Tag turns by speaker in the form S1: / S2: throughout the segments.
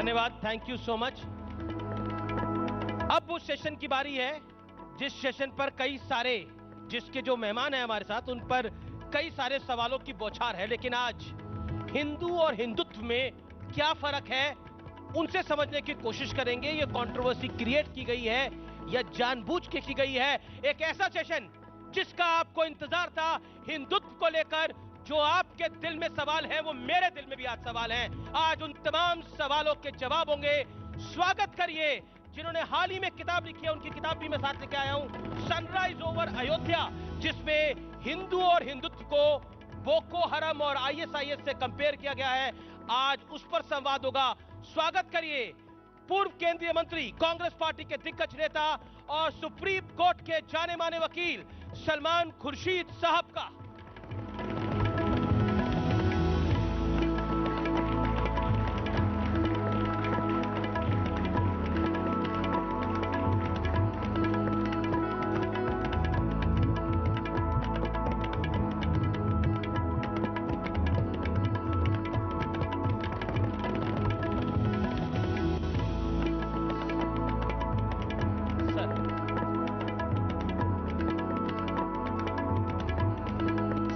S1: धन्यवाद, thank you so much. अब उस सेशन की बारी है जिस सेशन पर जिसके जो मेहमान हैं हमारे साथ, उन पर कई सारे सवालों की बौछार है, लेकिन आज हिंदू और हिंदुत्व में क्या फर्क है उनसे समझने की कोशिश करेंगे। ये कंट्रोवर्सी क्रिएट की गई है या जानबूझ के की गई है? एक ऐसा सेशन जिसका आपको इंतजार था, हिंदुत्व को लेकर जो आपके दिल में सवाल है वो मेरे दिल में भी आज सवाल है। आज उन तमाम सवालों के जवाब होंगे। स्वागत करिए जिन्होंने हाल ही में किताब लिखी है, उनकी किताब भी मैं साथ लेके आया हूं, सनराइज ओवर अयोध्या, जिसमें हिंदू और हिंदुत्व को बोको हरम और आईएसआईएस से कंपेयर किया गया है। आज उस पर संवाद होगा। स्वागत करिए पूर्व केंद्रीय मंत्री, कांग्रेस पार्टी के दिग्गज नेता और सुप्रीम कोर्ट के जाने माने वकील सलमान खुर्शीद साहब का।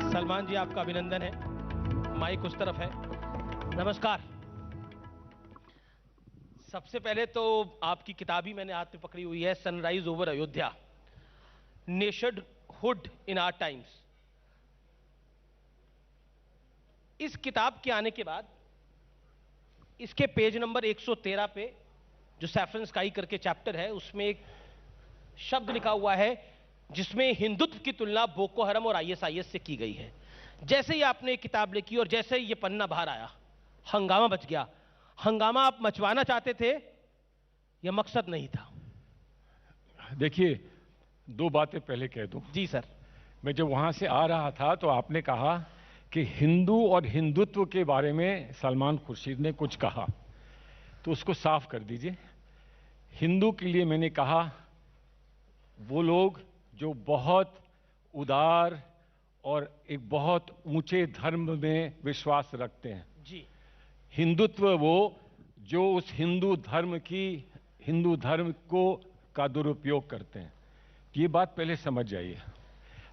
S1: सलमान जी, आपका अभिनंदन है। माइक उस तरफ है। नमस्कार। सबसे पहले तो आपकी किताब ही मैंने हाथ में पकड़ी हुई है, sunrise over Ayodhya, nationhood in our times. इस किताब के आने के बाद इसके पेज नंबर 113 पे जो सैफरन स्काई करके चैप्टर है, उसमें एक शब्द लिखा हुआ है जिसमें हिंदुत्व की तुलना बोको हरम और आईएसआईएस से की गई है। जैसे ही आपने किताब लिखी और जैसे ही ये पन्ना बाहर आया, हंगामा बच गया। हंगामा आप मचवाना चाहते थे या मकसद नहीं था?
S2: देखिए, दो बातें पहले कह दूं।
S1: जी सर।
S2: मैं जब वहां से आ रहा था तो आपने कहा कि हिंदू और हिंदुत्व के बारे में सलमान खुर्शीद ने कुछ कहा, तो उसको साफ कर दीजिए। हिंदू के लिए मैंने कहा वो लोग जो बहुत उदार और एक बहुत ऊंचे धर्म में विश्वास रखते हैं।
S1: जी।
S2: हिंदुत्व वो जो उस हिंदू धर्म को का दुरुपयोग करते हैं। ये बात पहले समझ जाइए।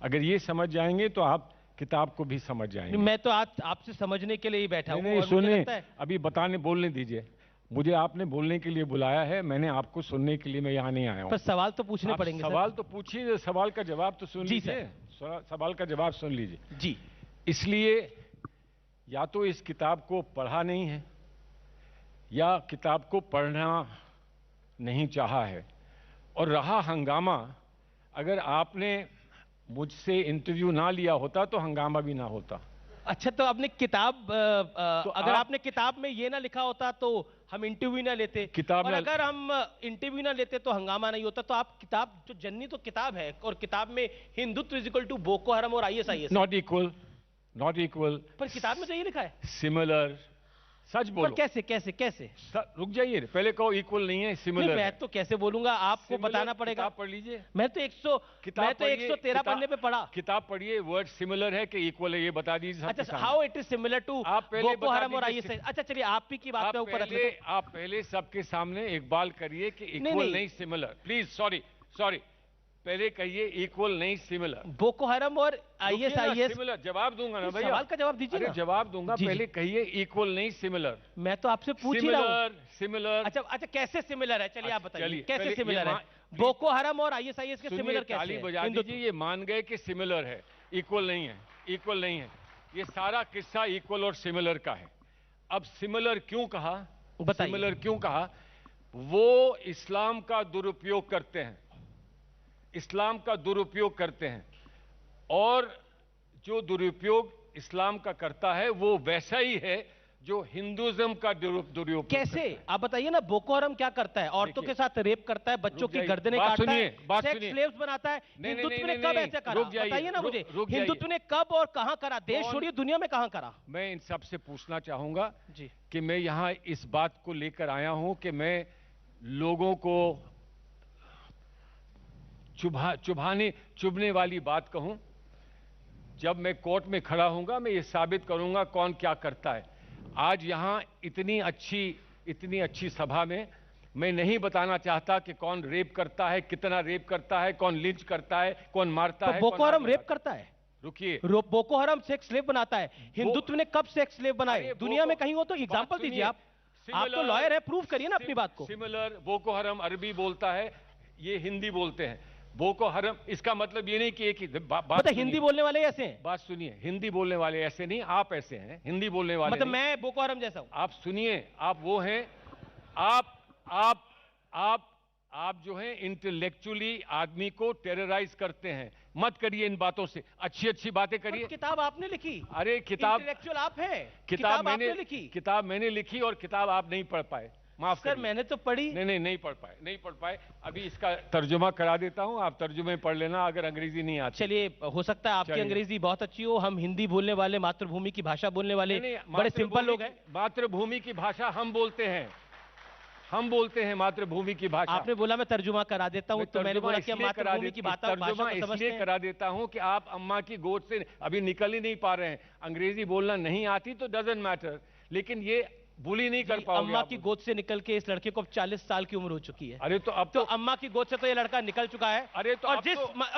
S2: अगर ये समझ जाएंगे तो आप किताब को भी समझ जाएंगे।
S1: मैं तो आपसे समझने के लिए ही बैठा हूं।
S2: नहीं, सुनिए, अभी बोलने दीजिए। मुझे आपने बोलने के लिए बुलाया है, मैंने आपको सुनने के लिए मैं यहाँ नहीं आया हूँ।
S1: पर सवाल तो पूछने पड़ेंगे।
S2: सवाल तो पूछिए, सवाल का जवाब तो सुन लीजिए। सवाल का जवाब सुन लीजिए
S1: जी।
S2: इसलिए या तो इस किताब को पढ़ा नहीं है या किताब को पढ़ना नहीं चाहा है। और रहा हंगामा, अगर आपने मुझसे इंटरव्यू ना लिया होता तो हंगामा भी ना होता।
S1: अच्छा, तो आपने किताब अगर आपने किताब में ये ना लिखा होता तो हम इंटरव्यू ना लेते, और अगर हम इंटरव्यू ना लेते तो हंगामा नहीं होता। तो आप किताब जो जननी तो किताब है, और किताब में Hindutva is equal to Boko Haram और आईएसआईएस।
S2: Not equal.
S1: पर किताब में तो ये लिखा है
S2: सिमिलर। सच बोलो।
S1: पर कैसे?
S2: रुक जाइए, पहले कहो इक्वल नहीं है, सिमिलर।
S1: मैं तो कैसे बोलूंगा, आपको बताना पड़ेगा।
S2: किताब पढ़ लीजिए।
S1: मैं तो 113 पन्ने पे पढ़ा।
S2: किताब पढ़िए, वर्ड सिमिलर है कि इक्वल है ये बता दीजिए।
S1: अच्छा, how it is similar to Boko Haram और आईएसआईएस। अच्छा चलिए, आप ही की बात पे ऊपर रख लेते हैं।
S2: आप पहले सबके सामने इकबाल करिए कि इक्वल नहीं सिमिलर। प्लीज, सॉरी, पहले कहिए इक्वल नहीं सिमिलर।
S1: बोको हरम और आईएसआईएस
S2: सिमिलर। जवाब दूंगा ना भैया,
S1: सवाल का जवाब दीजिए ना।
S2: जवाब दूंगा, पहले कहिए इक्वल नहीं सिमिलर।
S1: मैं तो आपसे पूछ ही रहा हूं।
S2: सिमिलर।
S1: अच्छा, कैसे सिमिलर है? चलिए आप बताइए कैसे सिमिलर है। बोको हरम और आईएसआईएस के सिमिलर कैसे
S2: ताली बजा दीजिए, ये मान गए कि सिमिलर है, इक्वल नहीं है। ये सारा किस्सा इक्वल और सिमिलर का है। अब सिमिलर क्यों कहा? सिमिलर क्यों कहा? वो इस्लाम का दुरुपयोग करते हैं, और जो दुरुपयोग इस्लाम का करता है वो वैसा ही है जो हिंदुइज्म का दुरुपयोग। कैसे?
S1: आप बताइए ना। बोको हरम क्या करता है? औरतों के साथ रेप करता है, बच्चों की गर्दनें काटता है, सेक्स स्लेव्स बनाता है। हिंदुत्व ने कब ऐसे करा? बताइए ना मुझे, हिंदुत्व ने कब और कहां करा? देश छोड़िए, दुनिया में कहां करा?
S2: मैं इन सबसे पूछना चाहूंगा
S1: जी
S2: कि मैं यहां इस बात को लेकर आया हूं कि मैं लोगों को चुभने वाली बात कहूं। जब मैं कोर्ट में खड़ा हूंगा, मैं ये साबित करूंगा कौन क्या करता है। आज यहां इतनी अच्छी इतनी अच्छी सभा में मैं नहीं बताना चाहता कि कौन रेप करता है, कितना रेप करता है, कौन लिंच करता है, कौन मारता है।
S1: बोको हराम रेप करता है?
S2: रुकिए,
S1: बोको हराम सेक्स स्लेव बनाता है। हिंदुत्व ने कब सेक्स स्लेव बनाए दुनिया में? कहीं हो तो एग्जांपल दीजिए। आप तो लॉयर है, प्रूव करिए ना अपनी बात को।
S2: सिमिलर बोको हराम अरबी बोलता है, ये हिंदी बोलते हैं। बोको हराम, इसका मतलब ये नहीं कि एक ही बात
S1: हिंदी बोलने वाले ऐसे हैं।
S2: बात सुनिए, हिंदी बोलने वाले ऐसे नहीं, आप ऐसे हैं हिंदी बोलने वाले।
S1: मतलब मैं बोको हराम जैसा हूं?
S2: आप सुनिए, आप वो हैं, आप जो हैं इंटेलेक्चुअली आदमी को टेरराइज करते हैं। मत करिए इन बातों से, अच्छी अच्छी बातें करिए।
S1: किताब आपने लिखी।
S2: अरे किताब
S1: इंटेलेक्चुअल आप हैं,
S2: किताब
S1: आपने लिखी।
S2: किताब मैंने लिखी और किताब आप नहीं पढ़ पाए। माफ
S1: सर, मैंने तो पढ़ी।
S2: नहीं पढ़ पाए। अभी इसका तर्जुमा करा देता हूं, आप तर्जुमे पढ़ लेना अगर अंग्रेजी नहीं आती।
S1: चलिए, हो सकता है आपकी अंग्रेजी बहुत अच्छी हो, हम हिंदी बोलने वाले, मातृभूमि की भाषा बोलने वाले बड़े सिंपल लोग हैं।
S2: मातृभूमि की भाषा हम बोलते हैं मातृभूमि की भाषा।
S1: आपने बोला मैं तर्जुमा करा देता हूं, तो मैंने बोला कि मातृभूमि की भाषा
S2: इसलिए करा देता हूं कि आप अम्मा की गोद से अभी निकल ही नहीं पा रहे हैं। अंग्रेजी बोलना नहीं आती तो डजंट मैटर, लेकिन ये बुली नहीं कर पाओगे।
S1: अम्मा की गोद से निकल के इस लड़के को अब 40 साल की उम्र हो चुकी है।
S2: अरे तो अब तो
S1: अम्मा की गोद से तो ये लड़का निकल चुका है।
S2: अरे तो
S1: और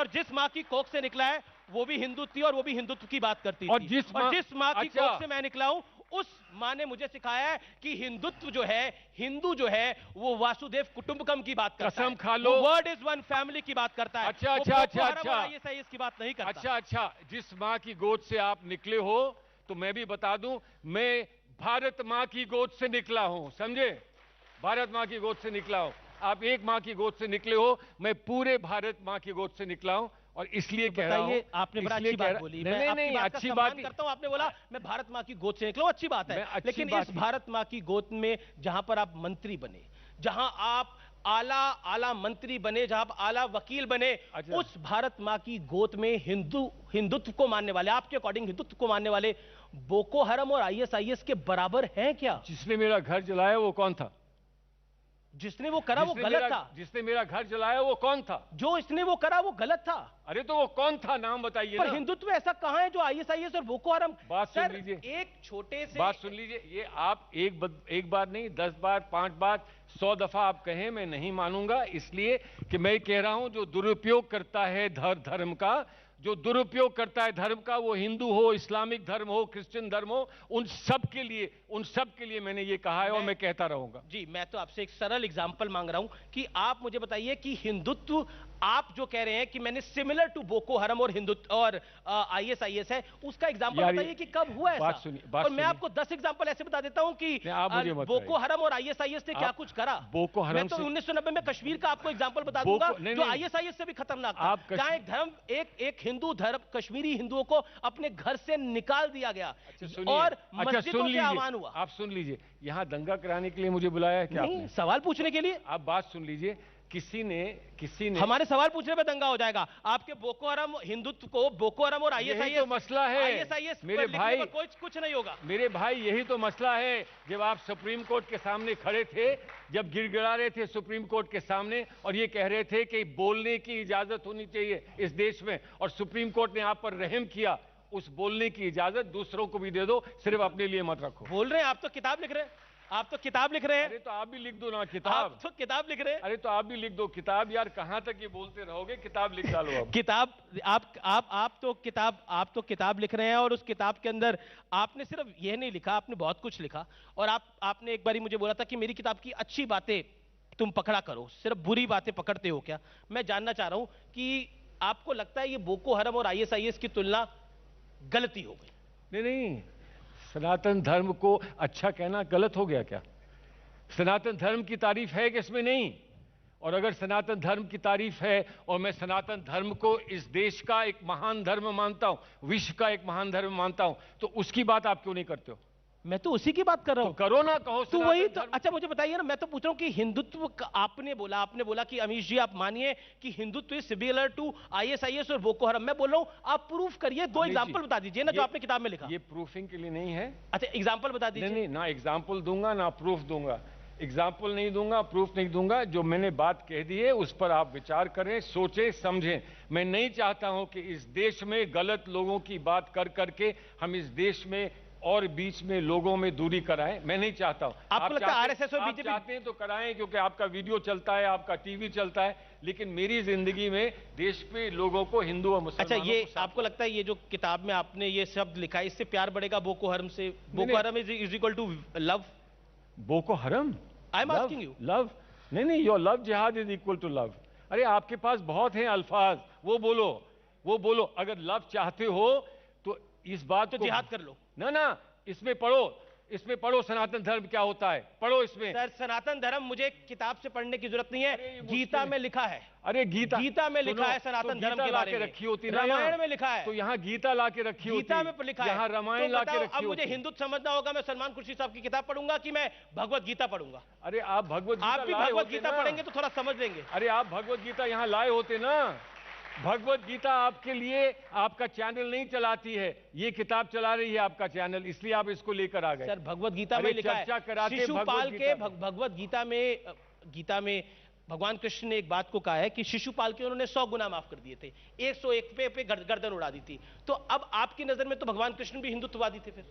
S1: जिस माँ की कोख से निकला है वो भी हिंदू थी और वो भी हिंदुत्व की बात करती थी।
S2: और जिस
S1: माँ की कोख से मैं निकला हूं, उस माँ ने मुझे सिखाया है कि हिंदुत्व जो है, हिंदू जो है, वो वासुदेव कुटुंबकम की बात करता है।
S2: कसम खा लो,
S1: वर्ड इज वन फैमिली की बात करता है।
S2: अच्छा,
S1: इसकी बात नहीं करता।
S2: अच्छा, जिस माँ की गोद से आप निकले हो, तो मैं भी बता दूं, मैं भारत माँ की गोद से निकला हूं, समझे? भारत माँ की गोद से निकला हूं। आप एक माँ की गोद से निकले हो, मैं पूरे भारत माँ की गोद से निकला हूं। और इसलिए कह रहा हूं,
S1: आपने बड़ा अच्छी बात बोली।
S2: नहीं, अच्छी बात
S1: करता हूं। आपने बोला मैं भारत माँ की गोद से निकला हूं, अच्छी बात है। लेकिन इस भारत माँ की गोद में जहां पर आप मंत्री बने, जहां आप आला मंत्री बने, जहां आप आला वकील बने, उस भारत माँ की गोद में हिंदुत्व को मानने वाले, आपके अकॉर्डिंग हिंदुत्व को मानने वाले बोको हराम और आईएसआईएस के बराबर हैं क्या?
S2: जिसने मेरा घर जलाया वो कौन था?
S1: जिसने वो करा वो गलत था।
S2: जिसने मेरा घर जलाया वो कौन था?
S1: जो इसने वो करा वो गलत था।
S2: अरे तो वो कौन था, नाम बताइए।
S1: पर हिंदुत्व ऐसा कहां है जो आईएसआईएस और बोको हराम?
S2: बात सुन लीजिए,
S1: एक छोटे से
S2: बात सुन लीजिए। ये आप एक बार नहीं, 10 बार, 5 बार, 100 दफा आप कहें, मैं नहीं मानूंगा। इसलिए कि मैं कह रहा हूं, जो दुरुपयोग करता है धर्म का, जो दुरुपयोग करता है धर्म का, वो हिंदू हो, इस्लामिक धर्म हो, क्रिश्चियन धर्म हो, उन सब के लिए मैंने ये कहा है और मैं कहता रहूंगा।
S1: जी, मैं तो आपसे एक सरल एग्जांपल मांग रहा हूं कि आप मुझे बताइए कि हिंदुत्व आप जो कह रहे हैं कि मैंने सिमिलर टू बोको हराम और हिंदुत्व और आईएसआईएस है, उसका एग्जांपल बताइए कि कब हुआ ऐसा। और मैं आपको 10 एग्जांपल ऐसे बता देता हूं कि बोको हराम और आईएसआईएस ने क्या कुछ करा।
S2: बोको हराम,
S1: मैं तो 1990 में कश्मीर का आपको एग्जांपल बता दूंगा जो आईएसआईएस से भी खतरनाक था। जहां एक हिंदू धर्म, कश्मीरी हिंदुओं को अपने घर से निकाल दिया गया और मस्जिदों से आह्वान हुआ।
S2: आप सुन लीजिए, यहाँ दंगा कराने के लिए मुझे बुलाया है क्या?
S1: नहीं, सवाल पूछने के लिए।
S2: आप बात सुन लीजिए, किसी ने
S1: हमारे सवाल पूछने पे दंगा हो जाएगा। आपके बोको हराम हिंदुत्व को, बोको हराम और आईएसआईएस
S2: तो मसला है।
S1: आईएसआईएस
S2: मेरे भाई,
S1: कुछ नहीं होगा।
S2: मेरे भाई, यही तो मसला है। जब आप सुप्रीम कोर्ट के सामने खड़े थे, जब गिड़गिड़ा रहे थे सुप्रीम कोर्ट के सामने और ये कह रहे थे कि बोलने की इजाजत होनी चाहिए इस देश में, और सुप्रीम कोर्ट ने आप पर रहम किया, उस बोलने की इजाजत दूसरों को भी दे दो, सिर्फ अपने लिए मत रखो।
S1: बोल रहे हैं आप तो किताब लिख रहे हैं।
S2: अरे तो आप भी लिख दो ना किताब।
S1: आप तो किताब लिख रहे हैं।
S2: अरे तो आप भी लिख दो किताब। यार कहां तक ये बोलते रहोगे? किताब लिख डालो अब।
S1: किताब आप तो किताब लिख रहे हैं और उस किताब के अंदर आपने सिर्फ यह नहीं लिखा, आपने बहुत कुछ लिखा। और आपने एक बारी मुझे बोला था कि मेरी किताब की अच्छी बातें तुम पकड़ा करो, सिर्फ बुरी बातें पकड़ते हो क्या? मैं जानना चाह रहा हूं कि आपको लगता है ये बोको हराम और आईएसआईएस की तुलना गलती हो गई?
S2: नहीं, सनातन धर्म को अच्छा कहना गलत हो गया क्या? सनातन धर्म की तारीफ है कि इसमें नहीं? और अगर सनातन धर्म की तारीफ है और मैं सनातन धर्म को इस देश का एक महान धर्म मानता हूं, विश्व का एक महान धर्म मानता हूं, तो उसकी बात आप क्यों नहीं करते हो?
S1: मैं तो उसी की बात कर रहा हूं।
S2: तो करो ना, कहो
S1: तो वही तो। अच्छा मुझे बताइए ना, मैं तो पूछ रहा हूं कि हिंदुत्व आपने बोला कि अमीश जी आप मानिए कि Hindutva is similar to ISIS और बोको हराम। मैं बोल रहा हूं आप प्रूफ करिए, 2 एग्जांपल बता दीजिए ना जो आपने किताब में लिखा।
S2: ये प्रूफिंग के लिए नहीं है।
S1: अच्छा एग्जांपल बता दीजिए।
S2: नहीं, ना एग्जांपल दूंगा ना प्रूफ दूंगा। एग्जाम्पल नहीं दूंगा, प्रूफ नहीं दूंगा। जो मैंने बात कह दी है उस पर आप विचार करें, सोचें, समझें। मैं नहीं चाहता हूं कि इस देश में गलत लोगों की बात कर करके हम इस देश में और बीच में लोगों में दूरी कराएं, मैं नहीं चाहता हूं।
S1: आपको लगता है आरएसएस और बीजेपी
S2: चाहते हैं तो कराएं, क्योंकि आपका वीडियो चलता है, आपका टीवी चलता है, लेकिन मेरी जिंदगी में देश पे लोगों को, हिंदू और मुसलमानों
S1: अच्छा, ये आपको लगता है ये जो किताब में आपने ये शब्द लिखा है, इससे प्यार बढ़ेगा बोको हरम से? Boko Haram is equal to love?
S2: Boko Haram,
S1: I am asking you.
S2: Love नहीं, your love jihad is equal to love. अरे आपके पास बहुत हैं अल्फाज, वो बोलो। अगर लव चाहते हो तो इस बात
S1: तो
S2: को
S1: जिहाद कर लो
S2: ना, इसमें पढ़ो सनातन धर्म क्या होता है, पढ़ो इसमें।
S1: सर, सनातन धर्म मुझे किताब से पढ़ने की जरूरत नहीं है, गीता में लिखा है।
S2: अरे गीता
S1: में लिखा है सनातन धर्म के बारे में,
S2: रखी होती है,
S1: रामायण में लिखा है।
S2: तो यहाँ गीता ला के रखी होती,
S1: गीता में लिखा है,
S2: यहाँ रामायण ला के रखी।
S1: अब मुझे हिंदुत्व समझना होगा, मैं सलमान खुर्शीद साहब की किताब पढ़ूंगा कि मैं भगवत गीता पढ़ूंगा?
S2: अरे आप भगवत
S1: गीता पढ़ेंगे तो थोड़ा समझ लेंगे।
S2: अरे आप भगवत गीता यहाँ लाए होते ना। भगवत गीता आपके लिए आपका चैनल नहीं चलाती है, ये किताब चला रही है आपका चैनल, इसलिए आप इसको लेकर आ गए।
S1: सर, भगवत गीता में लिखा है, शिशुपाल के भगवत गीता में भगवान कृष्ण ने एक बात को कहा है कि शिशुपाल के उन्होंने 100 गुना माफ कर दिए थे, 101 पे गर्दन उड़ा दी थी। तो अब आपकी नजर में तो भगवान कृष्ण भी हिंदुत्ववादी थे फिर?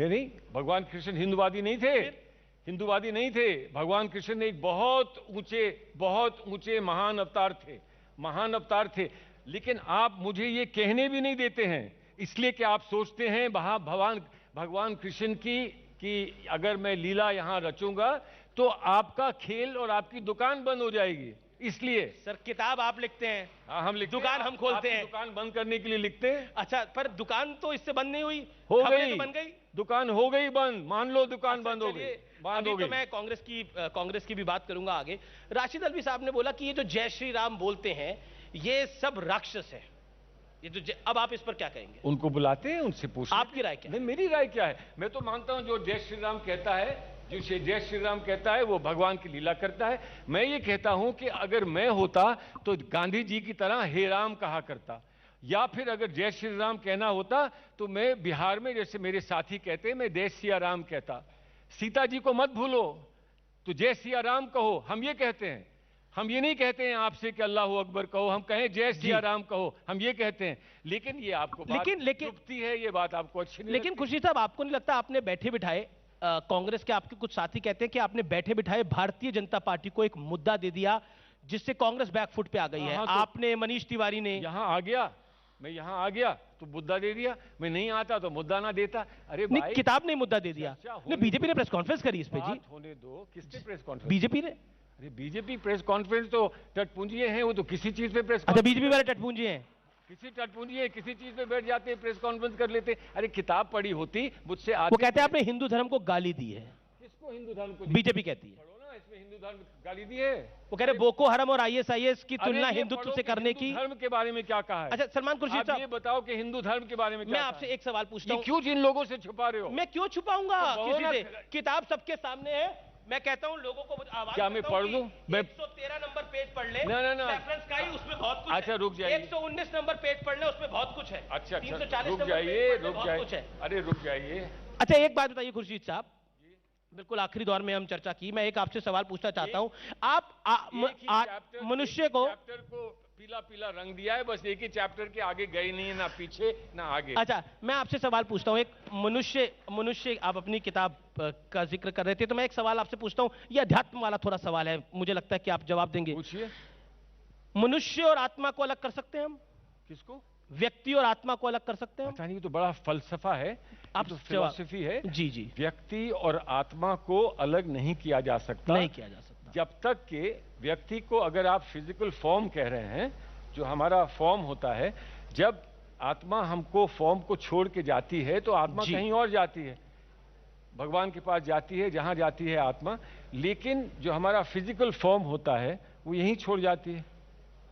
S1: नहीं,
S2: भगवान कृष्ण हिंदुवादी नहीं थे। भगवान कृष्ण ने एक बहुत ऊंचे महान अवतार थे। लेकिन आप मुझे ये कहने भी नहीं देते हैं, इसलिए कि आप सोचते हैं वहां भगवान कृष्ण की अगर मैं लीला यहां रचूंगा तो आपका खेल और आपकी दुकान बंद हो जाएगी। इसलिए
S1: सर, किताब आप लिखते हैं,
S2: हाँ हम लिखते,
S1: दुकान हम खोलते हैं।
S2: दुकान बंद करने के लिए लिखते हैं।
S1: अच्छा, पर दुकान तो इससे बंद नहीं हुई,
S2: हो गई,
S1: तो बन गई।
S2: दुकान हो गई बंद, मान लो दुकान बंद हो गई।
S1: अभी तो मैं कांग्रेस की भी बात करूंगा आगे। राशिद अल्वी साहब ने बोला कि ये जो जय श्री राम बोलते हैं ये सब राक्षस है, ये जो अब आप इस पर क्या कहेंगे?
S2: उनको बुलाते हैं, उनसे पूछते हैं।
S1: आपकी राय क्या है?
S2: नहीं, मेरी राय क्या है, मैं तो मानता हूं जो जय श्री राम कहता है वो भगवान की लीला करता है। मैं ये कहता हूं कि अगर मैं होता तो गांधी जी की तरह हे राम कहा करता, या फिर अगर जय श्री राम कहना होता तो मैं बिहार में जैसे मेरे साथी कहते हैं मैं जय सिया राम कहता। सीता जी को मत भूलो तो जय सिया राम कहो, हम ये कहते हैं। हम ये नहीं कहते हैं आपसे कि अल्लाह अकबर कहो, हम कहें जय सिया राम कहो, हम ये कहते हैं। लेकिन ये आपको चुभती है, ये बात आपको अच्छी नहीं।
S1: लेकिन खुर्शीद साहब, आपको नहीं लगता आपने बैठे बिठाए, कांग्रेस के आपके कुछ साथी कहते हैं कि आपने बैठे बिठाए भारतीय जनता पार्टी को एक मुद्दा दे दिया जिससे कांग्रेस बैकफुट पे आ गई है? तो आपने, मनीष तिवारी ने,
S2: मैं यहाँ आ गया तो मुद्दा दे दिया, मैं नहीं आता तो मुद्दा ना देता। अरे
S1: नहीं, किताब ने मुद्दा दे दिया। बीजेपी ने प्रेस कॉन्फ्रेंस करी इस पे जी।
S2: होने दो, किसने प्रेस कॉन्फ्रेंस?
S1: बीजेपी ने।
S2: अरे बीजेपी प्रेस कॉन्फ्रेंस तो टटपूंजिए हैं, वो तो किसी चीज पे प्रेस।
S1: अच्छा, बीजेपी वाले टटपूंजी हैं,
S2: किसी चीज पे बैठ जाते हैं, प्रेस कॉन्फ्रेंस कर लेते। अरे किताब पढ़ी होती मुझसे।
S1: वो कहते हैं आपने हिंदू धर्म को गाली दी है।
S2: किसको हिंदू धर्म को?
S1: बीजेपी कहती है।
S2: इसमें हिंदू धर्म गाली दी है।
S1: वो कह रहे बोको हरम और आईएसआईएस की तुलना हिंदुत्व से करने की।
S2: धर्म के बारे में क्या कहा है?
S1: अच्छा सलमान खुर्शीद साहब,
S2: ये बताओ कि हिंदू धर्म के बारे में क्या?
S1: मैं आपसे एक सवाल पूछता हूँ,
S2: क्यों जिन लोगों से छुपा रहे हो?
S1: मैं क्यों छुपाऊंगा किसी से? किताब सबके सामने है, मैं कहता हूँ लोगों को आवाज,
S2: क्या मैं पढ़ दूं?
S1: 113 नंबर पेज पढ़ ले,
S2: ना
S1: रेफरेंस का ही उसमें बहुत कुछ।
S2: अच्छा रुक जाइए,
S1: 119 नंबर पेज पढ़ ले, उसमें बहुत कुछ है।
S2: अच्छा
S1: 340
S2: रुक जाइए, अरे रुक जाइए।
S1: अच्छा एक बात बताइए खुर्शीद साहब, बिल्कुल आखिरी दौर में हम चर्चा की, मैं एक आपसे सवाल पूछना चाहता हूं। आप मनुष्य को
S2: पीला पीला रंग दिया है, बस एक ही चैप्टर के आगे गए नहीं है, ना पीछे ना आगे।
S1: अच्छा मैं आपसे सवाल पूछता हूं, एक मनुष्य आप अपनी किताब का जिक्र कर रहे थे, तो मैं एक सवाल आपसे पूछता हूं, ये अध्यात्म वाला थोड़ा सवाल है, मुझे लगता है कि आप जवाब देंगे।
S2: पूछिए।
S1: मनुष्य और आत्मा को अलग कर सकते हैं हम?
S2: किसको?
S1: व्यक्ति और आत्मा को अलग कर सकते हैं?
S2: पता नहीं, तो बड़ा फलसफा है, आप तो फिलॉसफी है।
S1: जी।
S2: व्यक्ति और आत्मा को अलग नहीं किया जा सकता, जब तक कि व्यक्ति को, अगर आप फिजिकल फॉर्म कह रहे हैं, जो हमारा फॉर्म होता है, जब आत्मा हमको फॉर्म को छोड़ के जाती है तो आत्मा कहीं और जाती है, भगवान के पास जाती है, जहां जाती है आत्मा। लेकिन जो हमारा फिजिकल फॉर्म होता है वो यहीं छोड़ जाती है,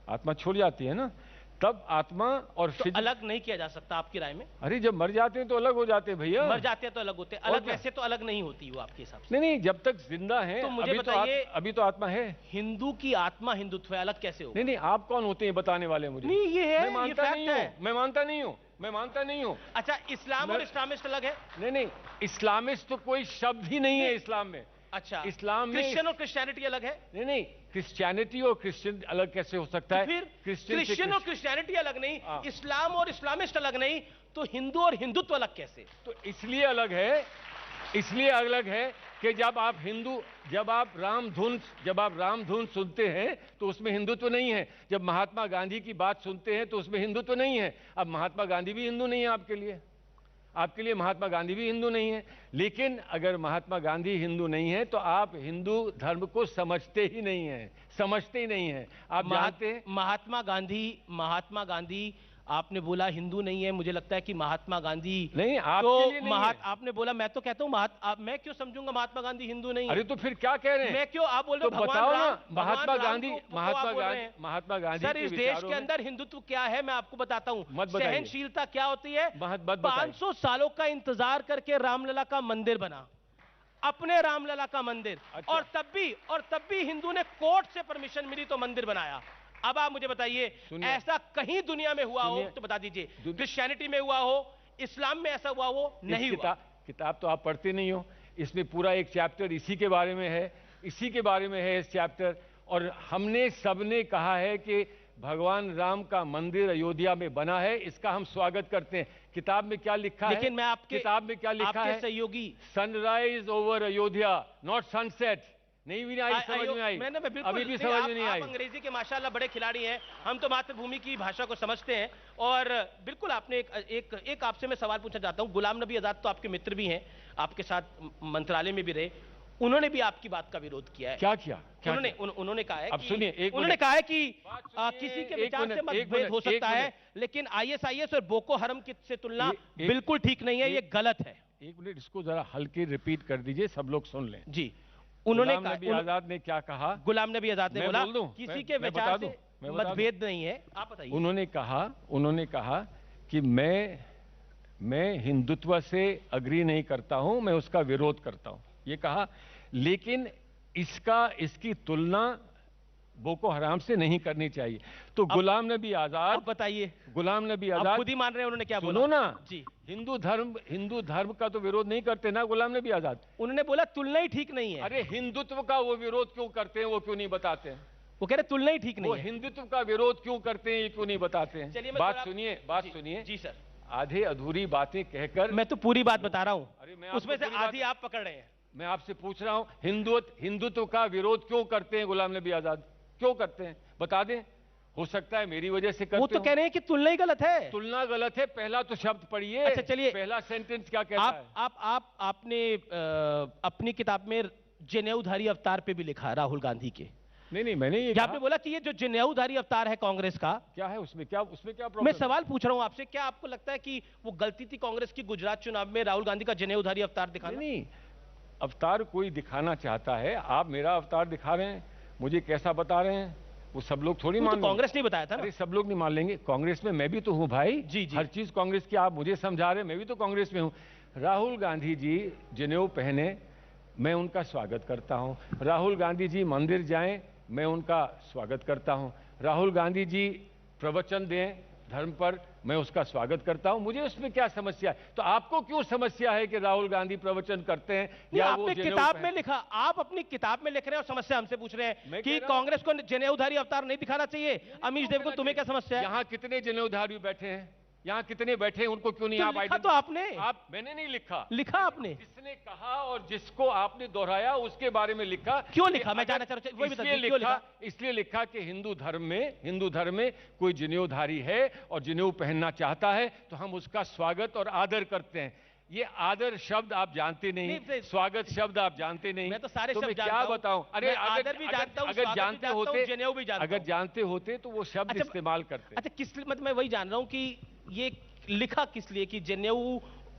S2: आत्मा छोड़ जाती है ना, तब आत्मा और
S1: तो अलग नहीं किया जा सकता आपकी राय में?
S2: अरे जब मर जाते हैं तो अलग हो जाते हैं भैया।
S1: मर जाते हैं तो अलग होते हैं, अलग वैसे तो अलग नहीं होती वो आपके हिसाब से?
S2: नहीं, जब तक जिंदा है।
S1: तो मुझे बताइए,
S2: अभी तो आत्मा है।
S1: हिंदू की आत्मा हिंदुत्व है, अलग कैसे हो?
S2: नहीं, आप कौन होते हैं बताने वाले मुझे?
S1: नहीं, ये है,
S2: मैं मानता नहीं हूँ।
S1: अच्छा, इस्लाम और इस्लामिस्ट अलग है?
S2: नहीं, इस्लामिस्ट तो कोई शब्द ही नहीं है इस्लाम में।
S1: अच्छा,
S2: इस्लाम में
S1: क्रिश्चियन और क्रिश्चियनिटी अलग है?
S2: नहीं, क्रिश्चियनिटी और क्रिश्चियन अलग कैसे हो सकता है?
S1: फिर क्रिश्चियन और क्रिश्चियनिटी अलग नहीं, इस्लाम और इस्लामिस्ट अलग नहीं, तो हिंदू और हिंदुत्व अलग कैसे?
S2: तो इसलिए अलग है कि जब आप राम धुन सुनते हैं तो उसमें हिंदुत्व नहीं है। जब महात्मा गांधी की बात सुनते हैं तो उसमें हिंदुत्व नहीं है। अब महात्मा गांधी भी हिंदू नहीं है आपके लिए महात्मा गांधी भी हिंदू नहीं है। लेकिन अगर महात्मा गांधी हिंदू नहीं है तो आप हिंदू धर्म को समझते ही नहीं हैं। आप जानते हैं
S1: महात्मा गांधी आपने बोला हिंदू नहीं है, मुझे लगता है कि महात्मा गांधी
S2: नहीं, आपके लिए नहीं है।
S1: आपने बोला, मैं तो कहता हूं मैं क्यों समझूंगा महात्मा गांधी हिंदू नहीं है?
S2: अरे तो फिर क्या कह रहे हैं?
S1: मैं क्यों, आप बोल रहे
S2: तो
S1: हो
S2: बताओ ना,
S1: महात्मा
S2: गांधी
S1: सर, इस देश के अंदर हिंदुत्व क्या है मैं आपको बताता हूं। सहनशीलता क्या होती है? 500 सालों का इंतजार करके रामलला का मंदिर बना, अपने रामलला का मंदिर।
S2: अच्छा।
S1: और तब भी हिंदू ने कोर्ट से परमिशन मिली तो मंदिर बनाया। अब आप मुझे बताइए, ऐसा कहीं दुनिया में हुआ हो तो बता दीजिए। क्रिश्चियनिटी में हुआ हो, इस्लाम में ऐसा हुआ हो? नहीं हुआ।
S2: किताब तो आप पढ़ते नहीं हो। इसमें पूरा एक चैप्टर इसी के बारे में है इस चैप्टर। और हमने सबने कहा है कि भगवान राम का मंदिर अयोध्या में बना है, इसका हम स्वागत करते हैं। किताब में क्या लिखा है?
S1: लेकिन मैं
S2: किताब में क्या लिखा है?
S1: सहयोगी,
S2: sunrise over Ayodhya, not sunset. नहीं भी आई, समझ में आई? अभी भी समझ में नहीं आई।
S1: अंग्रेजी के माशाल्लाह बड़े खिलाड़ी हैं, हम तो मातृभूमि की भाषा को समझते हैं। और बिल्कुल आपने एक आपसे मैं सवाल पूछना चाहता हूं। गुलाम नबी आजाद तो आपके मित्र भी हैं, आपके साथ मंत्रालय में भी रहे, उन्होंने भी आपकी बात का विरोध किया है।
S2: क्या किया?
S1: उन्होंने कहा है,
S2: अब सुनिए,
S1: उन्होंने कहा है कि किसी के विचार से मतभेद हो सकता है, लेकिन आईएसआईएस और बोको हरम की से तुलना बिल्कुल ठीक नहीं है, ये गलत है।
S2: एक मिनट, इसको जरा हल्के रिपीट कर दीजिए, सब लोग सुन लें।
S1: जी, उन्होंने
S2: गुलाम नबी आजाद ने क्या कहा?
S1: गुलाम नबी आजाद ने बोला किसी के विचार से मतभेद नहीं है। आप बताइए।
S2: उन्होंने कहा कि मैं हिंदुत्व से अग्री नहीं करता हूं, मैं उसका विरोध करता हूं, ये कहा। लेकिन इसकी तुलना बोको हराम से नहीं करनी चाहिए। तो गुलाम नबी आजाद,
S1: बताइए।
S2: गुलाम नबी आजाद
S1: खुद ही मान रहे हैं उन्होंने क्या बोला?
S2: सुनो ना
S1: जी,
S2: हिंदू धर्म का तो विरोध नहीं करते ना गुलाम नबी आजाद।
S1: उन्होंने बोला तुलना ही ठीक नहीं है।
S2: अरे हिंदुत्व का वो विरोध क्यों करते हैं, वो क्यों नहीं बताते हैं?
S1: वो कह रहे तुलना ही ठीक नहीं है।
S2: वो हिंदुत्व का विरोध क्यों करते हैं, ये क्यों नहीं बताते हैं?
S1: चलिए
S2: बात सुनिए।
S1: जी सर।
S2: आधे अधूरी बातें कहकर,
S1: मैं तो पूरी बात बता रहा हूं।
S2: अरे मैं
S1: उसमें से आधी आप पकड़ रहे हैं।
S2: मैं आपसे पूछ रहा हूं, हिंदुत्व का विरोध क्यों करते हैं गुलाम नबी आजाद? क्यों करते हैं बता दें। हो सकता है मेरी वजह से करते
S1: वो तो कह रहे हैं कि तुलना ही गलत है।
S2: तुलना गलत है, पहला तो शब्द पढ़िए।
S1: अच्छा चलिए,
S2: पहला सेंटेंस क्या कहता है?
S1: आपने अपनी किताब में जनेऊधारी अवतार पे भी लिखा राहुल गांधी के।
S2: नहीं, मैंने ये
S1: आपने बोला कि ये जो जनेऊधारी अवतार है कांग्रेस का,
S2: क्या है उसमें क्या प्रॉब्लम?
S1: मैं सवाल पूछ रहा हूं आपसे, क्या आपको लगता है कि वो गलती थी कांग्रेस की गुजरात चुनाव में राहुल गांधी का जनेऊधारी अवतार दिखाना?
S2: नहीं, अवतार कोई दिखाना चाहता है, आप मेरा अवतार दिखा रहे हैं, मुझे कैसा बता रहे हैं, वो सब लोग थोड़ी मान।
S1: कांग्रेस नहीं बताया था ना?
S2: अरे सब लोग नहीं मान लेंगे। कांग्रेस में मैं भी तो हूं भाई।
S1: जी।
S2: हर चीज कांग्रेस की आप मुझे समझा रहे हैं, मैं भी तो कांग्रेस में हूं। राहुल गांधी जी जनेऊ पहने, मैं उनका स्वागत करता हूं। राहुल गांधी जी मंदिर जाएं, मैं उनका स्वागत करता हूं। राहुल गांधी जी प्रवचन दें धर्म पर, मैं उसका स्वागत करता हूं। मुझे उसमें क्या समस्या है? तो आपको क्यों समस्या है कि राहुल गांधी प्रवचन करते हैं या
S1: आपने किताब में लिखा, आप अपनी किताब में लिख रहे हैं और समस्या हमसे पूछ रहे हैं कि कांग्रेस को जनेऊधारी अवतार नहीं दिखाना चाहिए। अमीश देव को तुम्हें क्या समस्या है?
S2: यहाँ कितने जनेऊधारी बैठे हैं? यहाँ कितने बैठे हैं, उनको क्यों नहीं आप
S1: लिखा? तो आपने,
S2: मैंने नहीं लिखा
S1: आपने।
S2: जिसने कहा और जिसको आपने दोहराया उसके बारे में लिखा।
S1: क्यों लिखा? मैं जानना चाह रहा हूं।
S2: इसलिए लिखा कि हिंदू धर्म में कोई जनेऊधारी है और जनेऊ पहनना चाहता है तो हम उसका स्वागत और आदर करते हैं। ये आदर शब्द आप जानते नहीं, स्वागत शब्द आप जानते नहीं।
S1: मैं तो सारे शब्द
S2: क्या बताऊं? अरे
S1: आदर भी जानता हूं,
S2: अगर जानते होते,
S1: जनेऊ भी जानता हूं।
S2: अगर जानते होते तो वो शब्द इस्तेमाल करते।
S1: अच्छा, किस मतलब मैं वही जान रहा हूं कि ये लिखा किस लिए, कि जनेऊ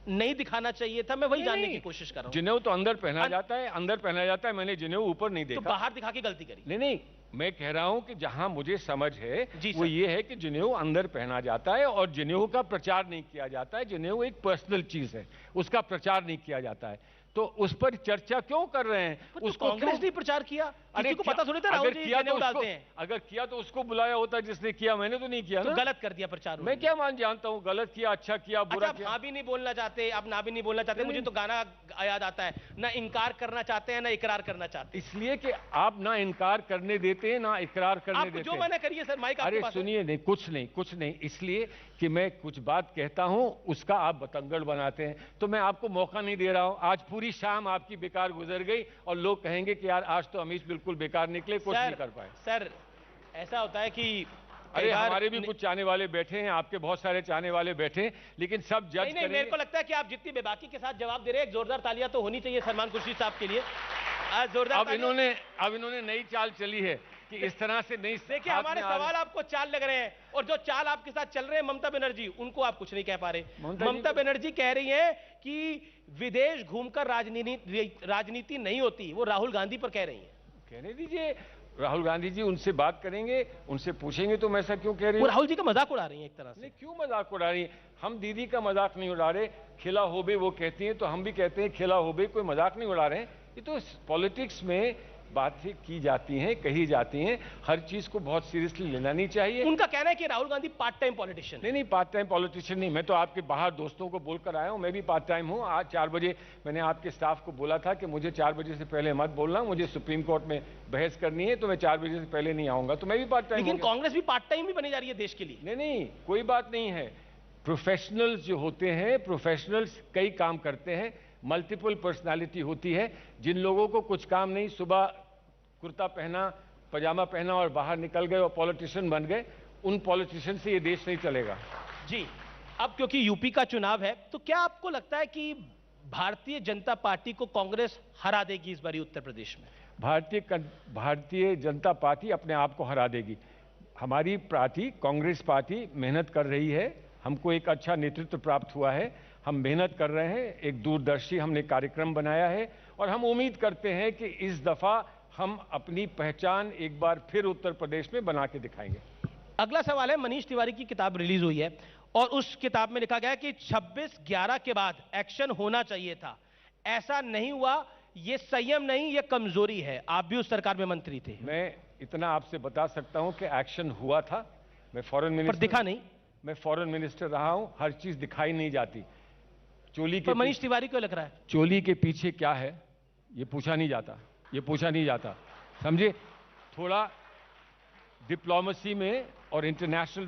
S1: नहीं दिखाना चाहिए था? मैं वही जानने की कोशिश कर रहा हूं।
S2: जनेऊ तो अंदर पहना जाता है, मैंने जनेऊ ऊपर नहीं देखा।
S1: तो बाहर दिखा के गलती करी?
S2: नहीं, मैं कह रहा हूं कि जहां मुझे समझ है वो ये है कि जनेऊ अंदर पहना जाता है और जनेऊ का प्रचार नहीं किया जाता है। जनेऊ एक पर्सनल चीज है, उसका प्रचार नहीं किया जाता है। तो उस पर चर्चा क्यों कर रहे हैं?
S1: उसको कांग्रेस ने प्रचार किया, किसी को पता थोड़ी था राहुल जी
S2: किया तो
S1: डालते हैं।
S2: अगर किया तो उसको बुलाया होता जिसने किया, मैंने तो नहीं किया
S1: तो
S2: ना।
S1: गलत कर दिया प्रचार।
S2: मैं क्या जानता हूँ गलत किया, अच्छा किया, बुरा किया।
S1: हाँ भी नहीं बोलना चाहते, आप ना भी नहीं बोलना चाहते। मुझे तो गाना याद आता है, ना इनकार करना चाहते हैं ना इकरार करना चाहते।
S2: इसलिए कि आप ना इनकार करने देते हैं ना इकरार करने देते हैं।
S1: जो मैंने करिए सर, माइक
S2: अरे सुनिए, नहीं कुछ नहीं, इसलिए कि मैं कुछ बात कहता हूं उसका आप बतंगड़ बनाते हैं, तो मैं आपको मौका नहीं दे रहा हूं। आज पूरी शाम आपकी बेकार गुजर गई और लोग कहेंगे कि यार आज तो अमीश बिल्कुल बेकार निकले, कुछ नहीं कर पाए।
S1: सर ऐसा होता है कि
S2: अरे हमारे भी कुछ चाहने वाले बैठे हैं, आपके बहुत सारे चाहने वाले बैठे हैं, लेकिन सब जज करेंगे।
S1: मेरे को लगता है कि आप जितनी बेबाकी के साथ जवाब दे रहे हैं, जोरदार तालियां तो होनी चाहिए सलमान खुर्शीद साहब के लिए। जोरदार।
S2: अब इन्होंने नई चाल चली है कि इस तरह से नहीं।
S1: देखिए हमारे सवाल आपको चाल लग रहे हैं, और जो चाल आपके साथ चल रहे हैं ममता बनर्जी, उनको आप कुछ नहीं कह पा रहे। ममता बनर्जी कह रही है कि विदेश घूमकर राजनीति नहीं होती, वो राहुल गांधी पर कह रही है।
S2: कहने दीजिए, राहुल गांधी जी उनसे बात करेंगे, उनसे पूछेंगे तो मैं ऐसा क्यों कह रही हूँ।
S1: वो राहुल जी का मजाक उड़ा रही है एक तरह से।
S2: नहीं, क्यों मजाक उड़ा रही है? हम दीदी का मजाक नहीं उड़ा रहे। खिला होबे वो कहती हैं तो हम भी कहते हैं खिला होबे, कोई मजाक नहीं उड़ा रहे हैं। ये तो पॉलिटिक्स में बातें की जाती हैं, कही जाती हैं, हर चीज को बहुत सीरियसली लेना नहीं चाहिए।
S1: उनका कहना है कि Rahul Gandhi part time politician.
S2: नहीं, पार्ट टाइम पॉलिटिशियन नहीं, मैं तो आपके बाहर दोस्तों को बोलकर आया हूं, मैं भी पार्ट टाइम हूं। आज 4 बजे मैंने आपके स्टाफ को बोला था कि मुझे 4 बजे से पहले मत बोलना, मुझे सुप्रीम कोर्ट में बहस करनी है, तो मैं 4 बजे से पहले नहीं आऊंगा। तो मैं भी पार्ट टाइम।
S1: लेकिन कांग्रेस भी पार्ट टाइम भी बनी जा रही है देश के लिए।
S2: नहीं, कोई बात नहीं है। प्रोफेशनल्स जो होते हैं, प्रोफेशनल्स कई काम करते हैं, मल्टीपल पर्सनालिटी होती है। जिन लोगों को कुछ काम नहीं, सुबह कुर्ता पहना, पजामा पहना और बाहर निकल गए और पॉलिटिशियन बन गए, उन पॉलिटिशियन से ये देश नहीं चलेगा।
S1: जी, अब क्योंकि यूपी का चुनाव है, तो क्या आपको लगता है कि भारतीय जनता पार्टी को कांग्रेस हरा देगी इस बारी उत्तर प्रदेश में?
S2: भारतीय जनता पार्टी अपने आप को हरा देगी। हमारी पार्टी, कांग्रेस पार्टी मेहनत कर रही है, हमको एक अच्छा नेतृत्व प्राप्त हुआ है, हम मेहनत कर रहे हैं, एक दूरदर्शी हमने कार्यक्रम बनाया है और हम उम्मीद करते हैं कि इस दफा हम अपनी पहचान एक बार फिर उत्तर प्रदेश में बना के दिखाएंगे।
S1: अगला सवाल है, मनीष तिवारी की किताब रिलीज हुई है और उस किताब में लिखा गया है कि 26/11 के बाद एक्शन होना चाहिए था, ऐसा नहीं हुआ, ये संयम नहीं, ये कमजोरी है। आप भी उस सरकार में मंत्री थे।
S2: मैं इतना आपसे बता सकता हूं कि एक्शन हुआ था। मैं फॉरेन मिनिस्टर,
S1: पर दिखा नहीं।
S2: मैं फॉरेन मिनिस्टर रहा हूं, हर चीज दिखाई नहीं जाती। चोली के
S1: मनीष तिवारी क्यों लग रहा है?
S2: चोली के पीछे क्या है ये पूछा नहीं जाता, ये पूछा नहीं जाता, समझे? थोड़ा डिप्लोमेसी में और इंटरनेशनल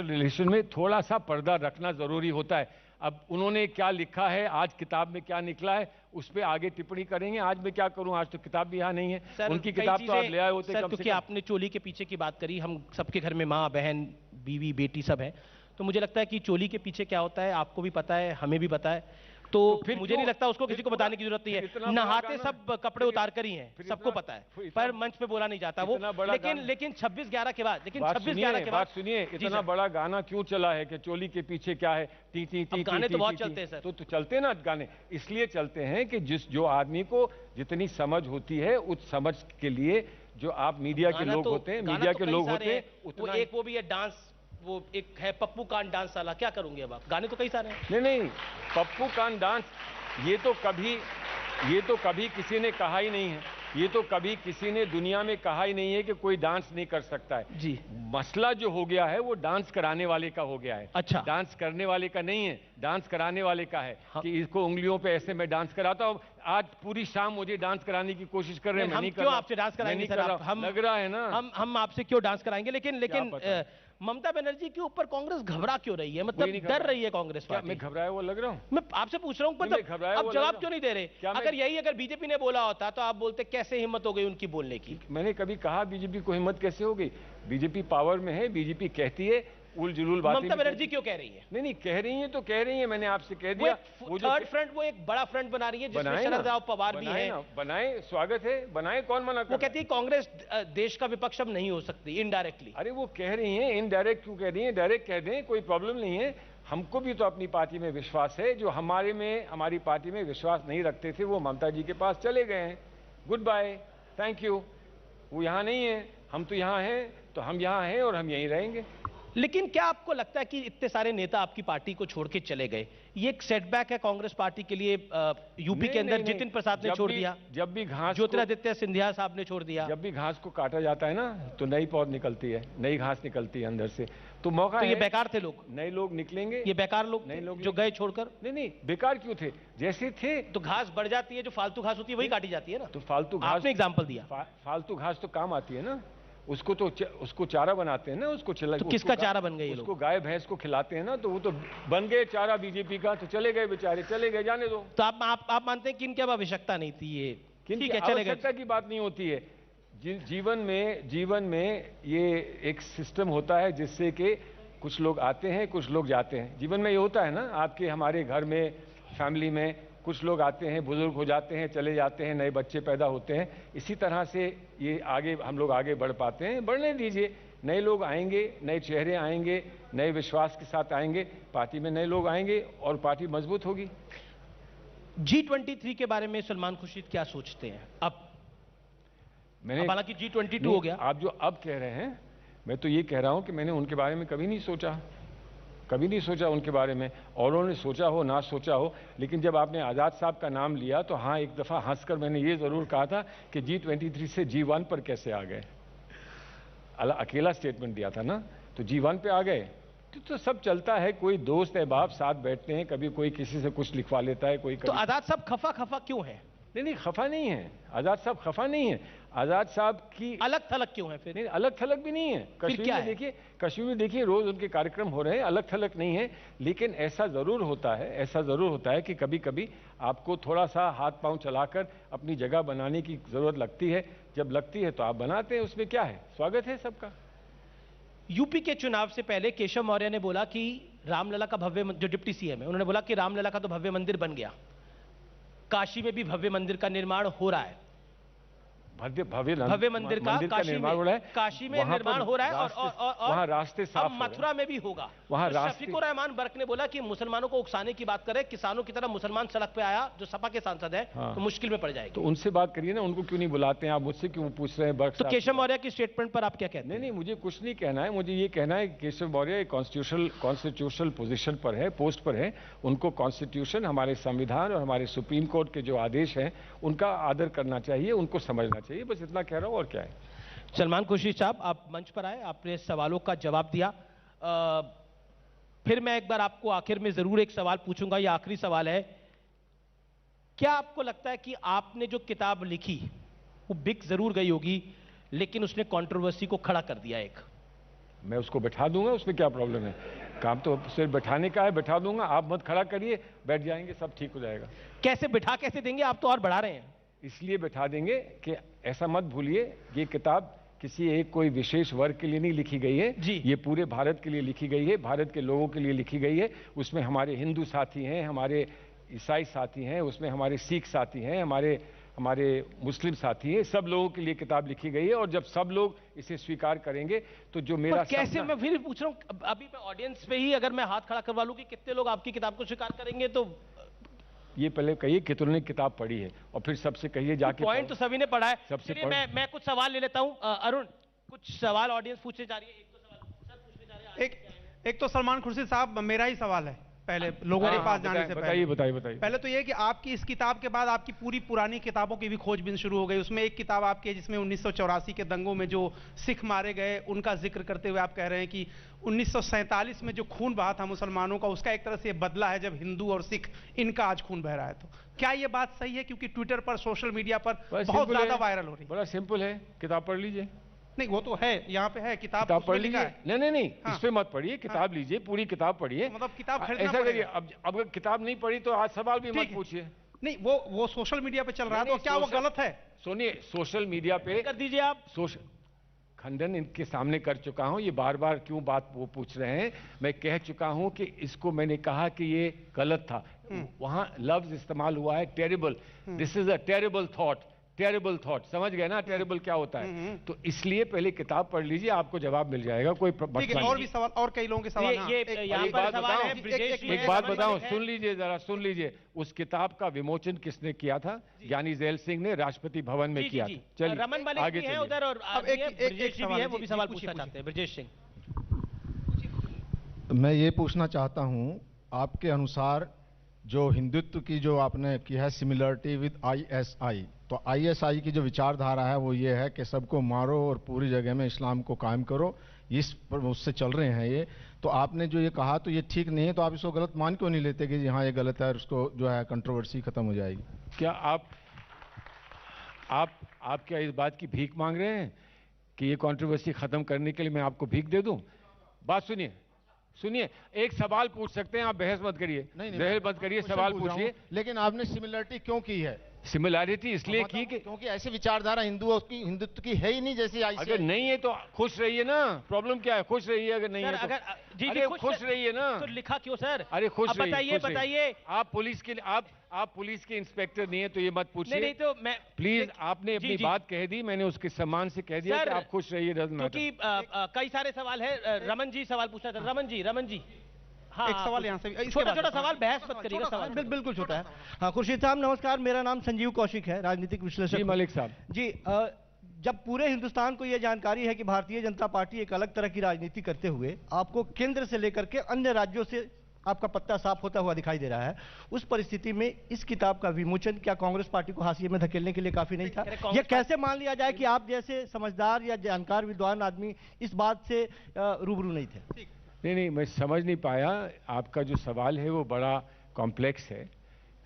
S2: रिलेशन में थोड़ा सा पर्दा रखना जरूरी होता है। अब उन्होंने क्या लिखा है, आज किताब में क्या निकला है, उस पर आगे टिप्पणी करेंगे। आज मैं क्या करूं, आज तो किताब भी यहाँ नहीं है। उनकी किताब तो आप ले आए होते।
S1: सर, क्योंकि आपने चोली के पीछे की बात करी, हम सबके घर में माँ, बहन, बीवी, बेटी सब है, तो मुझे लगता है कि चोली के पीछे क्या होता है आपको भी पता है, हमें भी पता है, तो फिर मुझे नहीं लगता उसको किसी को बताने की जरूरत नहीं है। नहाते सब कपड़े उतार कर ही हैं, सबको पता है, पर मंच पे बोला नहीं जाता वो। लेकिन 26/11 के बाद, लेकिन 26/11 के बाद
S2: सुनिए, इतना बड़ा गाना क्यों चला है कि चोली के पीछे क्या है? T T T.
S1: गाने तो बहुत चलते हैं सर।
S2: तो चलते ना गाने, इसलिए चलते हैं कि जो आदमी को जितनी समझ होती है, उस समझ के लिए जो आप मीडिया के लोग होते हैं, मीडिया के लोग होते हैं,
S1: उतना एक वो भी है डांस, वो एक है पप्पू कान डांस साला, क्या करूंगे अब आप? गाने तो कई सारे हैं।
S2: नहीं, पप्पू कान डांस ये तो कभी किसी ने कहा ही नहीं है, ये तो कभी किसी ने दुनिया में कहा ही नहीं है कि कोई डांस नहीं कर सकता है
S1: जी।
S2: मसला जो हो गया है वो डांस कराने वाले का हो गया है।
S1: अच्छा,
S2: डांस करने वाले का नहीं है, डांस कराने वाले का है। हाँ। कि इसको उंगलियों पे ऐसे मैं डांस कराता हूँ, आज पूरी शाम मुझे डांस कराने की कोशिश कर रहे हैं।
S1: हम क्यों आपसे डांस कराएंगे सर? हम
S2: लग रहा है ना,
S1: हम आपसे क्यों डांस कराएंगे? लेकिन ममता बनर्जी के ऊपर कांग्रेस घबरा क्यों रही है? मतलब डर रही है कांग्रेस पार्टी?
S2: मैं घबराया वो लग रहा हूँ?
S1: मैं आपसे पूछ रहा हूँ, मतलब अब जवाब क्यों नहीं दे रहे? अगर बीजेपी ने बोला होता तो आप बोलते कैसे हिम्मत हो गई उनकी बोलने की? मैंने
S2: कभी कहा बीजेपी को हिम्मत कैसे हो गई? बीजेपी पावर में है, बीजेपी कहती है, उलझुल बातें।
S1: ममता बनर्जी क्यों कह रही है?
S2: नहीं, कह रही है तो कह रही है, मैंने आपसे कह दिया।
S1: वो थर्ड फ्रंट, वो एक बड़ा फ्रंट बना रही है जिसमें शरद राव पवार भी है।
S2: बनाए, स्वागत है, बनाए, कौन मना कर?
S1: वो कहती है कांग्रेस देश का विपक्ष अब नहीं हो सकती, इनडायरेक्टली।
S2: अरे वो कह रही है, इनडायरेक्ट क्यों कह रही है? डायरेक्ट कह दें, कोई प्रॉब्लम नहीं है। हमको भी तो अपनी पार्टी में विश्वास है। जो हमारी पार्टी में विश्वास नहीं रखते थे वो ममता जी के पास चले गए हैं। Goodbye, thank you. वो यहाँ नहीं है, हम तो यहाँ हैं, तो हम यहाँ हैं और हम यहीं रहेंगे।
S1: लेकिन क्या आपको लगता है कि इतने सारे नेता आपकी पार्टी को छोड़ के चले गए, ये एक सेटबैक है कांग्रेस पार्टी के लिए? यूपी के अंदर जितिन प्रसाद ने छोड़ दिया,
S2: जब भी घास,
S1: ज्योतिरादित्य सिंधिया साहब ने छोड़ दिया।
S2: जब भी घास को काटा जाता है ना तो नई पौध निकलती है, नई घास निकलती है अंदर से। तो मौका
S1: तो
S2: है,
S1: ये बेकार थे लोग,
S2: नए लोग निकलेंगे।
S1: ये बेकार लोग,
S2: नए लोग
S1: जो गए छोड़कर?
S2: नहीं, बेकार क्यों थे, जैसे थे।
S1: तो घास बढ़ जाती है, जो फालतू घास होती है वही काटी जाती है ना।
S2: तो फालतू घास,
S1: आपने एग्जाम्पल दिया,
S2: फालतू घास तो काम आती है ना, उसको तो उसको चारा बनाते हैं ना, उसको
S1: तो किसका चारा बन गए ये लोग?
S2: उसको गाय भैंस को खिलाते हैं ना, तो वो तो बन गए चारा बीजेपी का, तो चले गए बेचारे, चले गए, जाने दो।
S1: तो आप मानते हैं कि इनकी अब आवश्यकता नहीं थी ये? ठीक है, चले गए।
S2: आवश्यकता की बात नहीं होती है। जीवन में ये एक सिस्टम होता है जिससे कि कुछ लोग आते हैं, कुछ लोग जाते हैं। जीवन में ये होता है ना, आपके हमारे घर में, फैमिली में कुछ लोग आते हैं, बुजुर्ग हो जाते हैं, चले जाते हैं, नए बच्चे पैदा होते हैं। इसी तरह से ये आगे हम लोग आगे बढ़ पाते हैं। बढ़ने दीजिए, नए लोग आएंगे, नए चेहरे आएंगे, नए विश्वास के साथ आएंगे, पार्टी में नए लोग आएंगे और पार्टी मजबूत होगी।
S1: G23 के बारे में सलमान खुर्शीद क्या सोचते हैं? अब हालांकि G22 हो गया।
S2: आप जो अब कह रहे हैं, मैं तो ये कह रहा हूं कि मैंने उनके बारे में कभी नहीं सोचा उनके बारे में। और उन्होंने सोचा हो ना सोचा हो, लेकिन जब आपने आज़ाद साहब का नाम लिया तो हाँ, एक दफ़ा हंसकर मैंने ये ज़रूर कहा था कि G23 से G1 पर कैसे आ गए। अकेला स्टेटमेंट दिया था ना, तो G1 पे आ गए। तो सब चलता है, कोई दोस्त है बाप साथ बैठते हैं, कभी कोई किसी से कुछ लिखवा लेता है, कोई
S1: तो आज़ाद साहब खफा क्यों है?
S2: नहीं, खफा नहीं है आज़ाद साहब, खफा नहीं है आज़ाद साहब की।
S1: अलग थलग क्यों है फिर?
S2: नहीं, अलग थलग भी नहीं है। कश्मीर में देखिए रोज उनके कार्यक्रम हो रहे हैं, अलग थलग नहीं है। लेकिन ऐसा जरूर होता है कि कभी कभी आपको थोड़ा सा हाथ पांव चलाकर अपनी जगह बनाने की जरूरत लगती है। जब लगती है तो आप बनाते हैं, उसमें क्या है, स्वागत है सबका।
S1: यूपी के चुनाव से पहले केशव मौर्य ने बोला कि रामलला का भव्य, जो डिप्टी सीएम है, उन्होंने बोला कि रामलला का तो भव्य मंदिर बन गया, काशी में भी भव्य मंदिर का निर्माण हो रहा है। भव्य मंदिर का निर्माण हो रहा है, काशी में निर्माण हो रहा है, और
S2: वहां रास्ते साफ,
S1: मथुरा में भी होगा।
S2: वहां
S1: तो शफीकुर रहमान बर्क ने बोला कि मुसलमानों को उकसाने की बात करे, किसानों की तरह मुसलमान सड़क पे आया जो सपा के सांसद है, तो मुश्किल में पड़ जाएगी।
S2: तो उनसे बात करिए ना, उनको क्यों नहीं बुलाते हैं आप? मुझसे क्यों पूछ रहे हैं बर्क?
S1: तो केशव मौर्य की स्टेटमेंट पर आप क्या कहते हैं?
S2: नहीं, मुझे कुछ नहीं कहना है। मुझे ये कहना है कि केशव मौर्य कॉन्स्टिट्यूशनल पोजीशन पर है, पोस्ट पर है। उनको कॉन्स्टिट्यूशन, हमारे संविधान और हमारे सुप्रीम कोर्ट के जो आदेश हैं उनका आदर करना चाहिए, उनको समझना चाहिए। बस इतना कह रहा हूं, और क्या है।
S1: सलमान खुर्शीद साहब, आप मंच पर आए, आपने सवालों का जवाब दिया। फिर मैं एक बार आपको आखिर में जरूर एक सवाल पूछूंगा, ये आखिरी सवाल है। क्या आपको लगता है कि आपने जो किताब लिखी वो बिक जरूर गई होगी, लेकिन उसने कंट्रोवर्सी को खड़ा कर दिया? एक
S2: मैं उसको बैठा दूंगा, उसमें क्या प्रॉब्लम है? काम तो सिर्फ बैठाने का है, बैठा दूंगा। आप मत खड़ा करिए, बैठ जाएंगे, सब ठीक हो जाएगा।
S1: कैसे बैठा कैसे देंगे? आप तो और बढ़ा रहे हैं।
S2: इसलिए बैठा देंगे कि ऐसा मत भूलिए, ये किताब किसी एक कोई विशेष वर्ग के लिए नहीं लिखी गई है
S1: जी।
S2: ये पूरे भारत के लिए लिखी गई है, भारत के लोगों के लिए लिखी गई है। उसमें हमारे हिंदू साथी हैं, हमारे ईसाई साथी हैं, उसमें हमारे सिख साथी हैं, हमारे मुस्लिम साथी हैं, सब लोगों के लिए किताब लिखी गई है। और जब सब लोग इसे स्वीकार करेंगे तो जो मेरा
S1: कैसे, मैं फिर पूछ रहा हूं, अभी मैं ऑडियंस पे ही अगर मैं हाथ खड़ा करवा लूं कि कितने लोग आपकी किताब को स्वीकार करेंगे, तो
S2: ये पहले कहिए कितनों ने किताब पढ़ी है, और फिर सबसे कहिए जाके।
S1: पॉइंट तो सभी ने पढ़ा है।
S2: सबसे
S1: मैं कुछ सवाल ले लेता हूं। अरुण, कुछ सवाल ऑडियंस पूछने जा रही है। एक तो सवाल सर पूछने जा रहे हैं।
S3: एक तो सलमान खुर्शीद साहब, मेरा ही सवाल है पहले लोगों के पास जाने से पहले।
S2: बताइए।
S3: पहले तो ये कि आपकी इस किताब के बाद आपकी पूरी पुरानी किताबों की भी खोजबीन शुरू हो गई। उसमें एक किताब आपकी है जिसमें 1984 के दंगों में जो सिख मारे गए उनका जिक्र करते हुए आप कह रहे हैं कि 1947 में जो खून बहा था मुसलमानों का, उसका एक तरह से बदला है जब हिंदू और सिख इनका आज खून बह रहा है। तो क्या ये बात सही है? क्योंकि ट्विटर पर, सोशल मीडिया पर बहुत ज्यादा वायरल हो रही है।
S2: बड़ा सिंपल है, किताब पढ़ लीजिए।
S3: नहीं, वो तो है, यहाँ पे है किताब
S2: पढ़ लीजिए। नहीं,
S3: हाँ।
S2: इस पे मत पढ़िए, किताब लीजिए, पूरी किताब पढ़िए।
S3: मतलब किताब खरीदना
S2: ऐसा करिए, अब अगर किताब नहीं पढ़ी तो आज सवाल भी मत पूछिए।
S3: नहीं, वो सोशल मीडिया पे चल रहा है, तो क्या वो गलत है?
S2: सुनिए, सोशल मीडिया पे
S1: कर दीजिए आप।
S2: खंडन इनके सामने कर चुका हूं। ये बार बार क्यों बात वो पूछ रहे हैं? मैं कह चुका हूं कि इसको मैंने कहा कि ये गलत था। वहां लफ्ज इस्तेमाल हुआ है terrible. This is a terrible thought, समझ गए ना टेरिबल क्या होता है? तो इसलिए पहले किताब पढ़ लीजिए, आपको जवाब मिल जाएगा। कोई
S3: और भी सवाल, और कई लोगों के सवाल।
S2: एक बात बताऊं, सुन लीजिए। उस किताब का विमोचन किसने किया था? ज्ञानी जैल सिंह ने राष्ट्रपति भवन में किया था। चलिए
S1: रमन मलिक भी है उधर, और ब्रजेश जी भी है, वो भी सवाल पूछना चाहते हैं। ब्रजेश सिंह,
S4: मैं ये पूछना चाहता हूँ, आपके अनुसार जो हिंदुत्व की जो आपने की है सिमिलरिटी विद आईएसआई, तो आईएसआई की जो विचारधारा है वो ये है कि सबको मारो और पूरी जगह में इस्लाम को कायम करो, इस पर उससे चल रहे हैं ये। तो आपने जो ये कहा तो ये ठीक नहीं है, तो आप इसको गलत मान क्यों नहीं लेते कि हाँ ये गलत है और उसको जो है कंट्रोवर्सी खत्म हो जाएगी?
S2: क्या आप क्या इस बात की भीख मांग रहे हैं कि ये कंट्रोवर्सी खत्म करने के लिए मैं आपको भीख दे दूं? बात सुनिए, एक सवाल पूछ सकते हैं, आप बहस मत करिए।
S4: नहीं,
S2: बहस मत करिए, सवाल पूछिए।
S4: लेकिन आपने सिमिलरिटी क्यों की है?
S2: सिमिलैरिटी इसलिए की कि
S4: क्योंकि ऐसी विचारधारा हिंदुत्व की है ही नहीं जैसी आईसीआई।
S2: अगर नहीं है तो खुश रहिए ना, प्रॉब्लम क्या है? खुश रहिए। अगर नहीं है तो
S1: अगर जी
S2: अरे खुश रहिए ना।
S1: तो लिखा क्यों सर?
S2: अरे खुश रहिए।
S1: बताइए।
S2: आप पुलिस के इंस्पेक्टर नहीं है तो ये मत पूछिए।
S1: नहीं तो मैं
S2: प्लीज, आपने अपनी बात कह दी, मैंने उसके सम्मान से कह दिया कि आप खुश रहिए।
S1: क्योंकि कई सारे सवाल है। रमन जी सवाल पूछना था। रमन जी हाँ,
S3: एक सवाल यहाँ से,
S1: छोटा सवाल, बहस मत करिएगा। सवाल
S3: बिल्कुल छोटा है।
S5: हाँ, खुर्शीद साहब नमस्कार, मेरा नाम संजीव कौशिक है, राजनीतिक विश्लेषक।
S2: जी मलिक साहब
S5: जी, जब पूरे हिंदुस्तान को यह जानकारी है कि भारतीय जनता पार्टी एक अलग तरह की राजनीति करते हुए आपको केंद्र से लेकर के अन्य राज्यों से आपका पत्ता साफ होता हुआ दिखाई दे रहा है, उस परिस्थिति में इस किताब का विमोचन क्या कांग्रेस पार्टी को हाशिए में धकेलने के लिए काफी नहीं था? यह कैसे मान लिया जाए कि आप जैसे समझदार या जानकार विद्वान आदमी इस बात से रूबरू नहीं थे?
S2: नहीं, मैं समझ नहीं पाया। आपका जो सवाल है वो बड़ा कॉम्प्लेक्स है।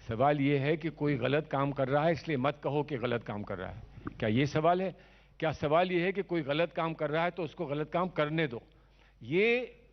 S2: सवाल ये है कि कोई गलत काम कर रहा है इसलिए मत कहो कि गलत काम कर रहा है, क्या ये सवाल है? क्या सवाल ये है कि कोई गलत काम कर रहा है तो उसको गलत काम करने दो? ये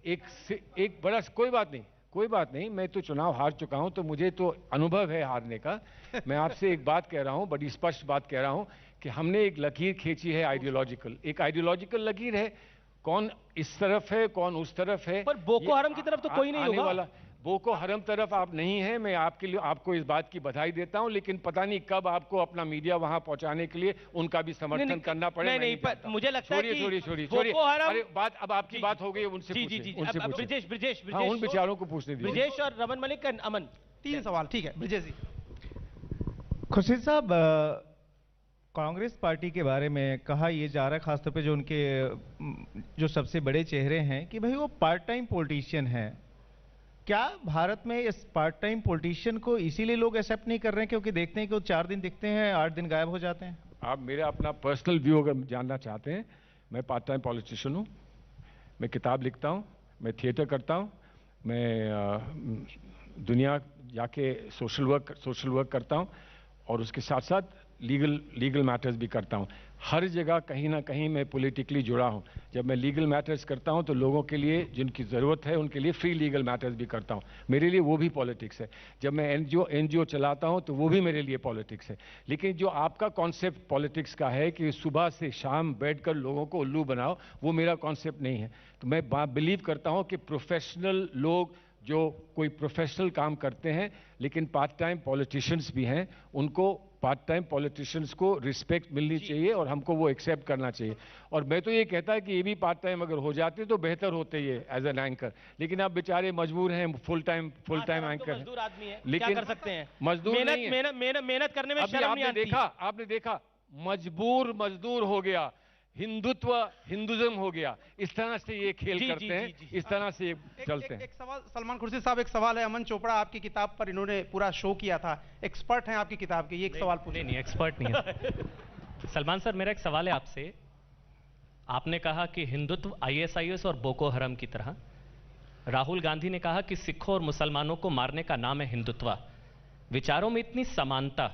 S2: एक बड़ा, कोई बात नहीं, मैं तो चुनाव हार चुका हूं तो मुझे तो अनुभव है हारने का। मैं आपसे एक बात कह रहा हूं, बड़ी स्पष्ट बात कह रहा हूं कि हमने एक लकीर खींची है आइडियोलॉजिकल, एक आइडियोलॉजिकल लकीर है। कौन इस तरफ है, कौन उस तरफ है,
S1: पर बोको हरम की तरफ तो कोई नहीं होगा
S2: वाला। बोको हरम तरफ आप नहीं है, मैं आपको इस बात की बधाई देता हूं, लेकिन पता नहीं कब आपको अपना मीडिया वहां पहुंचाने के लिए उनका भी समर्थन करना पड़े।
S1: नहीं, पर मुझे लगता है कि
S2: छोड़िए। अरे बात, अब आपकी बात हो गई, उनसे
S1: ब्रिजेश
S2: उन विचारों को पूछने दीजिए।
S1: ब्रिजेश और रमन मलिक, अमन,
S3: 3 सवाल। ठीक है ब्रिजेश जी।
S6: खुर्शीद साहब, कांग्रेस पार्टी के बारे में कहा यह जा रहा है, खासतौर पे जो उनके जो सबसे बड़े चेहरे हैं, कि भाई वो पार्ट टाइम पॉलिटिशियन हैं। क्या भारत में इस पार्ट टाइम पॉलिटिशियन को इसीलिए लोग एक्सेप्ट नहीं कर रहे हैं क्योंकि देखते हैं कि वो 4 दिन दिखते हैं, 8 दिन गायब हो जाते हैं?
S2: आप मेरा अपना पर्सनल व्यू अगर जानना चाहते हैं, मैं पार्ट टाइम पॉलिटिशियन हूँ। मैं किताब लिखता हूँ, मैं थिएटर करता हूँ, मैं दुनिया जाके सोशल वर्क करता हूँ और उसके साथ साथ लीगल मैटर्स भी करता हूं। हर जगह कहीं ना कहीं मैं पॉलिटिकली जुड़ा हूं। जब मैं लीगल मैटर्स करता हूं तो लोगों के लिए जिनकी ज़रूरत है उनके लिए फ्री लीगल मैटर्स भी करता हूं। मेरे लिए वो भी पॉलिटिक्स है। जब मैं एनजीओ चलाता हूं तो वो भी मेरे लिए पॉलिटिक्स है। लेकिन जो आपका कॉन्सेप्ट पॉलिटिक्स का है कि सुबह से शाम बैठकर लोगों को उल्लू बनाओ, वो मेरा कॉन्सेप्ट नहीं है। तो मैं बिलीव करता हूं कि प्रोफेशनल लोग जो कोई प्रोफेशनल काम करते हैं लेकिन पार्ट टाइम पॉलिटिशियंस भी हैं, उनको पार्ट टाइम पॉलिटिशियंस को रिस्पेक्ट मिलनी चाहिए और हमको वो एक्सेप्ट करना चाहिए। और मैं तो ये कहता कि ये भी पार्ट टाइम अगर हो जाते तो बेहतर होते ये एज एन एंकर, लेकिन आप बेचारे मजबूर हैं, फुल टाइम एंकर हैं।
S1: मजदूर आदमी है,
S2: लेकिन
S1: क्या कर सकते हैं?
S2: मजदूर नहीं है।
S1: मेहनत करने में शर्म नहीं आती।
S2: आपने देखा मजदूर हो गया, हिंदुज्म हो गया। इस तरह से ये खेल करते हैं, इस तरह से चलते हैं।
S3: एक सवाल सलमान खुर्शीद साहब, एक सवाल है। अमन चोपड़ा आपकी किताब पर इन्होंने पूरा शो किया था, एक्सपर्ट हैं आपकी किताब के, ये एक सवाल पूछे।
S7: नहीं, एक्सपर्ट नहीं है। सलमान सर, मेरा एक सवाल है आपसे। आपने कहा कि हिंदुत्व आईएसआईएस और बोको हरम की तरह, राहुल गांधी ने कहा कि सिखों और मुसलमानों को मारने का नाम है हिंदुत्व। विचारों में इतनी समानता,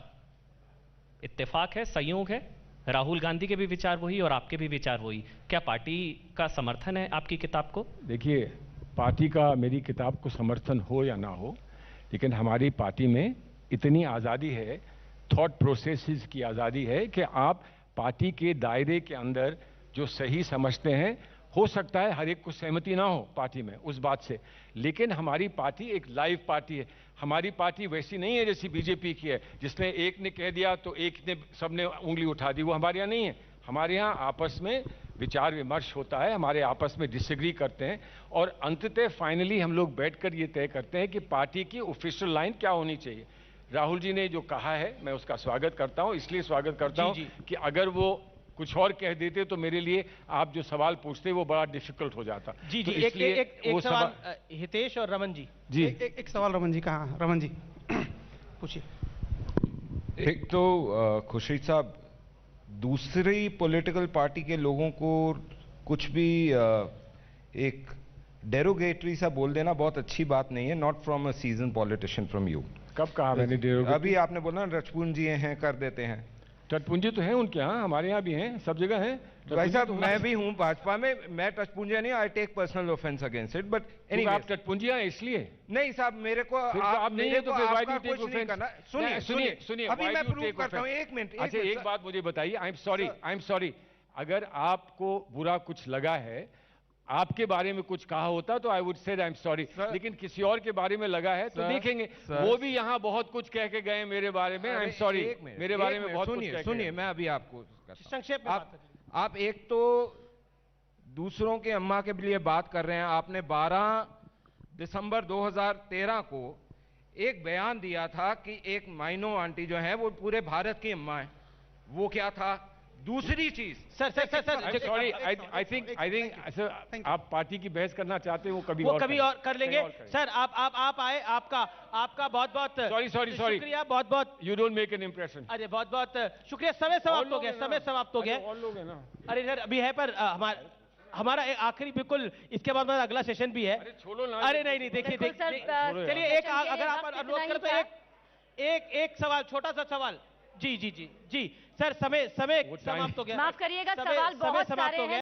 S7: इत्तेफाक है, संयोग है? राहुल गांधी के भी विचार वही और आपके भी विचार वही। क्या पार्टी का समर्थन है आपकी किताब को?
S2: देखिए, पार्टी का मेरी किताब को समर्थन हो या ना हो, लेकिन हमारी पार्टी में इतनी आज़ादी है, थॉट प्रोसेसेस की आज़ादी है कि आप पार्टी के दायरे के अंदर जो सही समझते हैं, हो सकता है हर एक को सहमति ना हो पार्टी में उस बात से, लेकिन हमारी पार्टी एक लाइव पार्टी है। हमारी पार्टी वैसी नहीं है जैसी बीजेपी की है, जिसने एक ने कह दिया तो एक ने सबने उंगली उठा दी। वो हमारे यहाँ नहीं है। हमारे यहाँ आपस में विचार विमर्श होता है, हमारे आपस में डिसएग्री करते हैं और अंततः फाइनली हम लोग बैठकर ये तय करते हैं कि पार्टी की ऑफिशियल लाइन क्या होनी चाहिए। राहुल जी ने जो कहा है मैं उसका स्वागत करता हूँ, इसलिए स्वागत करता हूँ कि अगर वो कुछ और कह देते तो मेरे लिए आप जो सवाल पूछते वो बड़ा डिफिकल्ट हो जाता।
S1: जी
S2: तो
S1: जी, एक
S2: इसलिए
S1: एक
S2: वो
S1: सवाल हितेश और रमन जी।
S2: जी
S3: एक सवाल रमन जी का। हाँ रमन जी पूछिए।
S8: एक तो खुर्शीद साहब, दूसरी पॉलिटिकल पार्टी के लोगों को कुछ भी एक डेरोगेटरी सा बोल देना बहुत अच्छी बात नहीं है। Not from a season politician from you.
S2: कब कहा मैंने डेरोगेटरी?
S8: अभी आपने बोला रचपूंजी हैं, कर देते हैं।
S2: टटपुंजी तो है उनके यहाँ, हमारे यहाँ भी हैं, सब जगह हैं।
S8: भाई साहब मैं भी हूँ भाजपा में, मैं टचपुंजिया नहीं, I take personal offence against it, but
S2: anyway आप टटपुंजिया इसलिए
S8: नहीं साहब, मेरे को
S2: आप नहीं है तो फिर why do you take offense?
S8: सुनिए सुनिए
S2: सुनिए,
S8: अभी
S2: why
S8: मैं
S2: do you
S8: प्रूव
S2: take
S8: करता हूँ।
S2: offense?
S8: एक मिनट।
S2: अच्छा एक बात मुझे बताइए, आई एम सॉरी अगर आपको बुरा कुछ लगा है, आपके बारे में कुछ कहा होता तो I would say I am sorry, लेकिन किसी और के बारे में लगा है तो देखेंगे। वो भी यहाँ बहुत कुछ कह के गए मेरे बारे में, आई एम सॉरी, मेरे बारे में बहुत कुछ कह
S8: सुनिए मैं अभी आपको
S1: संक्षेप में
S8: आप एक तो दूसरों के अम्मा के लिए बात कर रहे हैं। आपने 12 दिसंबर 2013 को एक बयान दिया था कि एक माइनो आंटी जो है वो पूरे भारत की अम्मा है। वो क्या था? दूसरी चीज
S1: सर
S2: सॉरी, आई थिंक आप पार्टी की बहस करना चाहते हैं, वो कभी
S1: और कर लेंगे। सर आप आए, आपका बहुत बहुत
S2: सॉरी
S1: शुक्रिया, बहुत बहुत।
S2: You don't make an impression.
S1: अरे बहुत बहुत शुक्रिया। समय समाप्त हो गया,
S2: और लोग हैं ना।
S1: अरे सर अभी है, पर हमारा एक आखिरी बिल्कुल इसके बाद अगला सेशन भी है।
S2: अरे छोड़ो ना।
S1: अरे नहीं देखिए चलिए, एक अगर आप अनुरोध करें तो एक सवाल, छोटा सा सवाल। जी सर समय समाप्त हो गया।
S9: माफ करिएगा, सवाल बहुत सारे हैं।